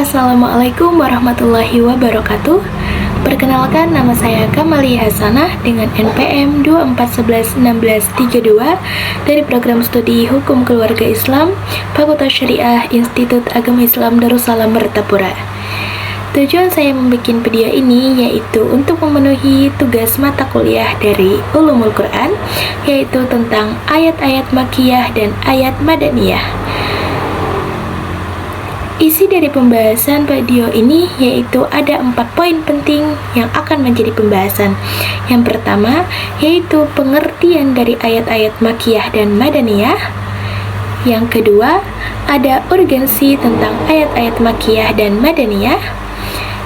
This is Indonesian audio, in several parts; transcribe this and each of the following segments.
Assalamualaikum warahmatullahi wabarakatuh. Perkenalkan, nama saya Kamalia Hasanah dengan NPM 24111632 dari Program Studi Hukum Keluarga Islam, Fakultas Syariah Institut Agama Islam Darussalam Mertapura. Tujuan saya membuat video ini yaitu untuk memenuhi tugas mata kuliah dari Ulumul Quran, yaitu tentang ayat-ayat Makkiyah dan ayat Madaniyah. Isi dari pembahasan video ini yaitu ada 4 poin penting yang akan menjadi pembahasan. Yang pertama yaitu pengertian dari ayat-ayat Makkiyah dan Madaniyah. Yang kedua ada urgensi tentang ayat-ayat Makkiyah dan Madaniyah.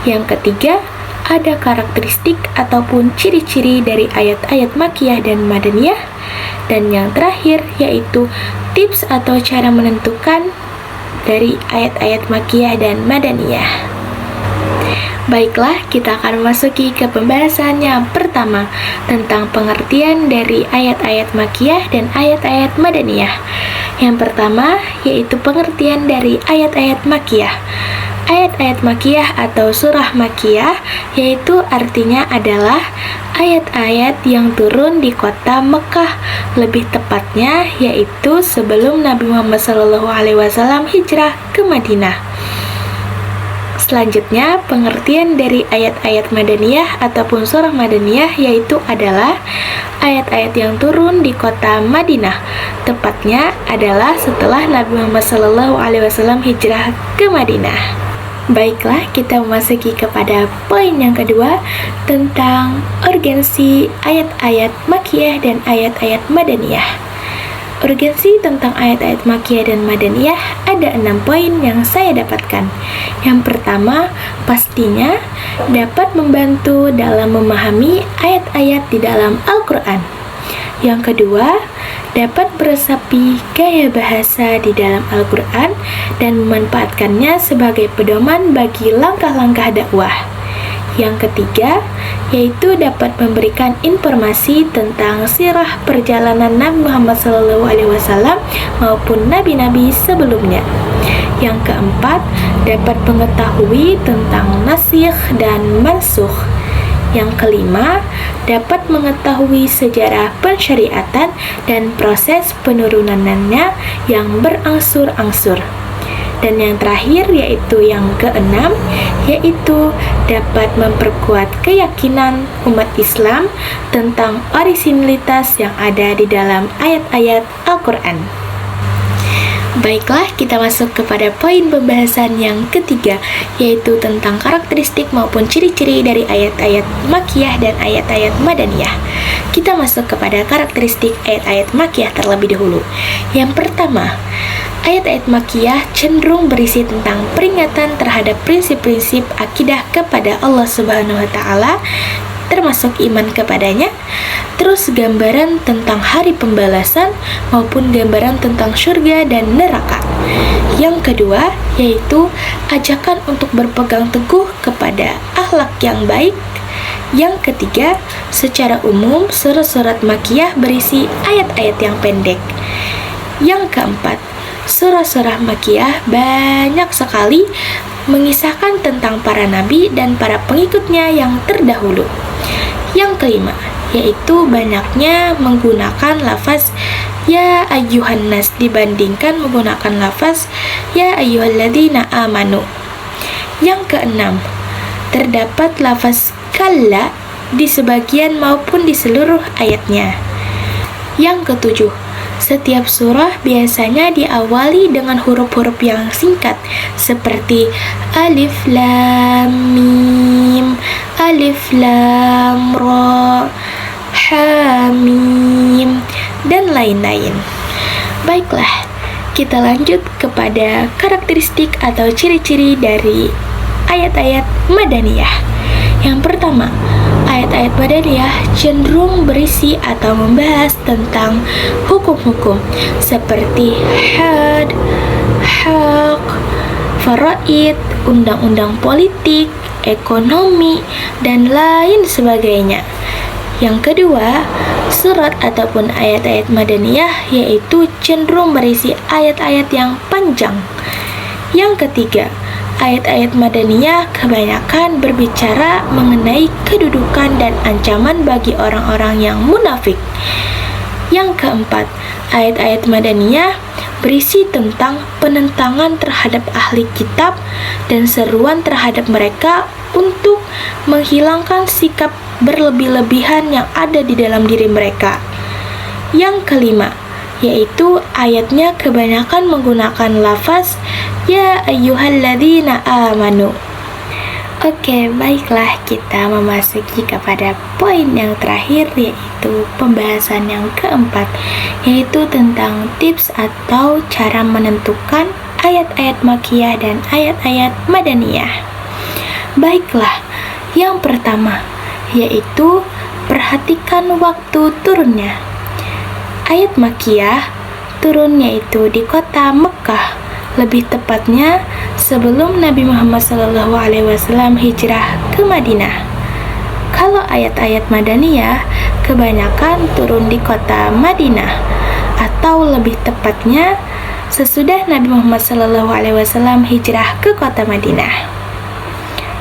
Yang ketiga ada karakteristik ataupun ciri-ciri dari ayat-ayat Makkiyah dan Madaniyah. Dan yang terakhir yaitu tips atau cara menentukan dari ayat-ayat Makkiyah dan Madaniyah. Baiklah, kita akan memasuki ke pembahasan yang pertama tentang pengertian dari ayat-ayat Makkiyah dan ayat-ayat Madaniyah. Yang pertama yaitu pengertian dari ayat-ayat Makkiyah. Ayat-ayat Makkiyah atau surah Makkiyah yaitu artinya adalah ayat-ayat yang turun di kota Mekah, lebih tepatnya yaitu sebelum Nabi Muhammad SAW hijrah ke Madinah. Selanjutnya, pengertian dari ayat-ayat Madaniyah ataupun surah Madaniyah yaitu adalah ayat-ayat yang turun di kota Madinah, tepatnya adalah setelah Nabi Muhammad SAW hijrah ke Madinah. Baiklah, kita memasuki kepada poin yang kedua tentang urgensi ayat-ayat Makkiyah dan ayat-ayat Madaniyah. Urgensi tentang ayat-ayat Makkiyah dan Madaniyah ada 6 poin yang saya dapatkan. Yang pertama, pastinya dapat membantu dalam memahami ayat-ayat di dalam Al-Quran. Yang kedua, dapat meresapi gaya bahasa di dalam Al-Quran dan memanfaatkannya sebagai pedoman bagi langkah-langkah dakwah. Yang ketiga, yaitu dapat memberikan informasi tentang sirah perjalanan Nabi Muhammad SAW maupun nabi-nabi sebelumnya. Yang keempat, dapat mengetahui tentang nasikh dan mansukh. Yang kelima, dapat mengetahui sejarah pensyariatan dan proses penurunannya yang berangsur-angsur. Dan yang terakhir yaitu yang keenam, yaitu dapat memperkuat keyakinan umat Islam tentang orisinalitas yang ada di dalam ayat-ayat Al-Quran. Baiklah, kita masuk kepada poin pembahasan yang ketiga, yaitu tentang karakteristik maupun ciri-ciri dari ayat-ayat Makkiyah dan ayat-ayat Madaniyah. Kita masuk kepada karakteristik ayat-ayat Makkiyah terlebih dahulu. Yang pertama, ayat-ayat Makkiyah cenderung berisi tentang peringatan terhadap prinsip-prinsip akidah kepada Allah Subhanahu wa Ta'ala, termasuk iman kepadanya, terus gambaran tentang hari pembalasan maupun gambaran tentang surga dan neraka. Yang kedua yaitu ajakan untuk berpegang teguh kepada akhlak yang baik. Yang ketiga, secara umum surat-surat Makkiyah berisi ayat-ayat yang pendek. Yang keempat, surah-surah Makkiyah banyak sekali mengisahkan tentang para nabi dan para pengikutnya yang terdahulu. Yang kelima, yaitu banyaknya menggunakan lafaz ya ayyuhan nas dibandingkan menggunakan lafaz ya ayyuhalladzina amanu. Yang keenam, terdapat lafaz kalla di sebagian maupun di seluruh ayatnya. Yang ketujuh, setiap surah biasanya diawali dengan huruf-huruf yang singkat seperti alif lam mim, alif lam ra, ha mim, dan lain-lain. Baiklah, kita lanjut kepada karakteristik atau ciri-ciri dari ayat-ayat Madaniyah. Yang pertama, ayat-ayat Madaniyah cenderung berisi atau membahas tentang hukum-hukum seperti had, hak, faraid, undang-undang politik, ekonomi, dan lain sebagainya. Yang kedua, surat ataupun ayat-ayat Madaniyah yaitu cenderung berisi ayat-ayat yang panjang. Yang ketiga, ayat-ayat Madaniyah kebanyakan berbicara mengenai kedudukan dan ancaman bagi orang-orang yang munafik. Yang keempat, ayat-ayat Madaniyah berisi tentang penentangan terhadap ahli kitab dan seruan terhadap mereka untuk menghilangkan sikap berlebih-lebihan yang ada di dalam diri mereka. Yang kelima, yaitu ayatnya kebanyakan menggunakan lafaz ya ayyuhalladzina amanu. Oke, baiklah, kita memasuki kepada poin yang terakhir, yaitu pembahasan yang keempat, yaitu tentang tips atau cara menentukan ayat-ayat Makkiyah dan ayat-ayat Madaniyah. Baiklah, yang pertama, yaitu perhatikan waktu turunnya. Ayat Makkiyah turun yaitu di kota Mekkah, lebih tepatnya sebelum Nabi Muhammad SAW hijrah ke Madinah. Kalau ayat-ayat Madaniyah kebanyakan turun di kota Madinah, atau lebih tepatnya sesudah Nabi Muhammad SAW hijrah ke kota Madinah.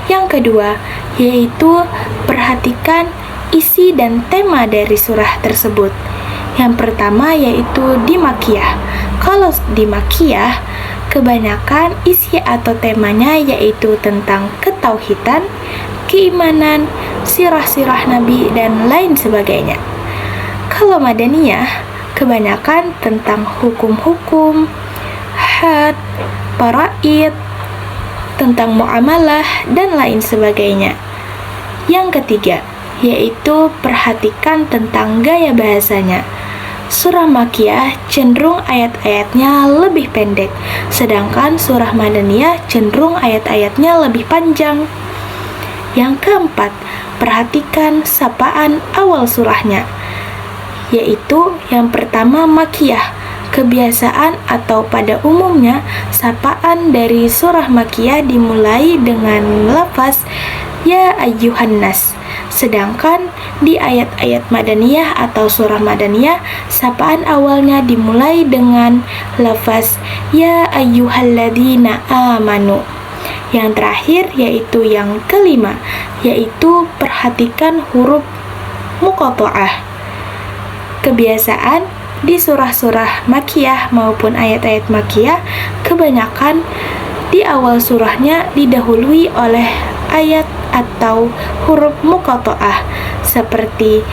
Yang kedua, yaitu perhatikan isi dan tema dari surah tersebut. Yang pertama yaitu di Makkiyah. Kalau di Makkiyah, kebanyakan isi atau temanya yaitu tentang ketauhidan, keimanan, sirah-sirah Nabi, dan lain sebagainya. Kalau Madaniyah, kebanyakan tentang hukum-hukum, had, faraid, tentang muamalah, dan lain sebagainya. Yang ketiga, yaitu perhatikan tentang gaya bahasanya. Surah Makkiyah cenderung ayat-ayatnya lebih pendek, sedangkan surah Madaniyah cenderung ayat-ayatnya lebih panjang. Yang keempat, perhatikan sapaan awal surahnya, yaitu yang pertama Makkiyah. Kebiasaan atau pada umumnya sapaan dari surah Makkiyah dimulai dengan lafaz ya ayyuhan nas. Sedangkan di ayat-ayat Madaniyah atau surah Madaniyah, sapaan awalnya dimulai dengan lafaz ya ayyuhalladzina amanu. Yang terakhir yaitu yang kelima, yaitu perhatikan huruf muqatta'ah. Kebiasaan di surah-surah Makkiyah maupun ayat-ayat Makkiyah kebanyakan di awal surahnya didahului oleh ayat atau huruf muqatta'ah seperti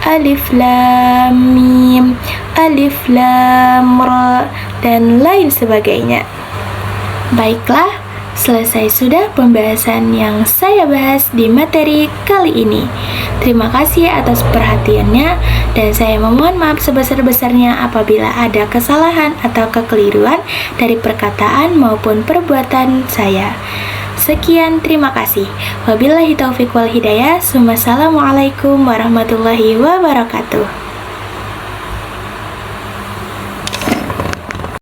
alif lam mim, alif lam ra, dan lain sebagainya. Baiklah, selesai sudah pembahasan yang saya bahas di materi kali ini. Terima kasih atas perhatiannya, dan saya memohon maaf sebesar-besarnya apabila ada kesalahan atau kekeliruan dari perkataan maupun perbuatan saya. Sekian, terima kasih. Wabillahi taufiq wal hidayah. Wassalamualaikum warahmatullahi wabarakatuh.